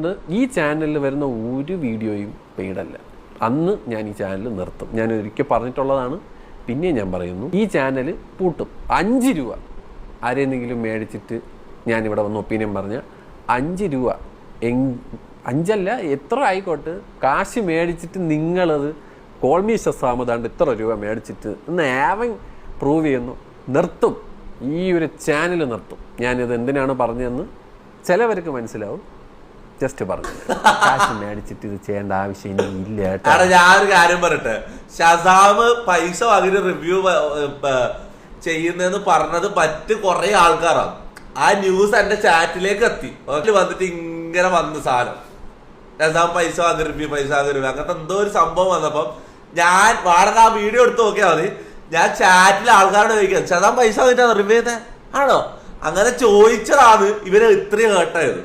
അതുകൊണ്ട് ഈ ചാനലിൽ വരുന്ന ഒരു വീഡിയോയും പെയ്ഡല്ല. അന്ന് ഞാൻ ഈ ചാനൽ നിർത്തും. ഞാൻ ഒരിക്കൽ പറഞ്ഞിട്ടുള്ളതാണ്, പിന്നെ ഞാൻ പറയുന്നു, ഈ ചാനൽ പൂട്ടും. 5 രൂപ ആരെന്തെങ്കിലും മേടിച്ചിട്ട് ഞാനിവിടെ വന്ന് ഒപ്പീനിയൻ പറഞ്ഞ 5 രൂപ 5 അല്ല എത്ര ആയിക്കോട്ടെ, കാശ് മേടിച്ചിട്ട് നിങ്ങളത് കോൾമി ഷസാമതാണ്ട് ഇത്ര രൂപ മേടിച്ചിട്ട് ഇന്ന് ആവൻ പ്രൂവ് ചെയ്യുന്നു, നിർത്തും. ഈ ഒരു ചാനൽ നിർത്തും. ഞാനിത് എന്തിനാണ് പറഞ്ഞതെന്ന് ചിലവർക്ക് മനസ്സിലാവും. ജസ്റ്റ് പറഞ്ഞു, കാശ് മേടിച്ചിട്ട് ഇത് ചെയ്യേണ്ട ആവശ്യം ഇല്ല. ഞാനൊരു കാര്യം പറയട്ടെ, ഷസാം പൈസ വാങ്ങിട്ട് റിവ്യൂ ചെയ്യുന്നതെന്ന് പറഞ്ഞത് മറ്റ് കുറെ ആൾക്കാരാണ്. ആ ന്യൂസ് എന്റെ ചാറ്റിലേക്ക് എത്തി. വന്നിട്ട് ഇങ്ങനെ വന്ന സാധനം, ഷസാം പൈസ വാങ്ങി റിവ്യൂ, പൈസ വാങ്ങി റിവ്യൂ, അങ്ങനത്തെ എന്തോ ഒരു സംഭവം വന്നപ്പം ഞാൻ വാടക ആ വീഡിയോ എടുത്ത് നോക്കിയാൽ മതി. ഞാൻ ചാറ്റിൽ ആൾക്കാരോട് ചോദിക്കാം, ഷസാം പൈസ വാങ്ങിട്ടാണ് റിവ്യൂ ചെയ്യുന്നത് ആണോ, അങ്ങനെ ചോദിച്ചതാണ് ഇവരെ ഇത്രയും ഹേർട്ടായത്.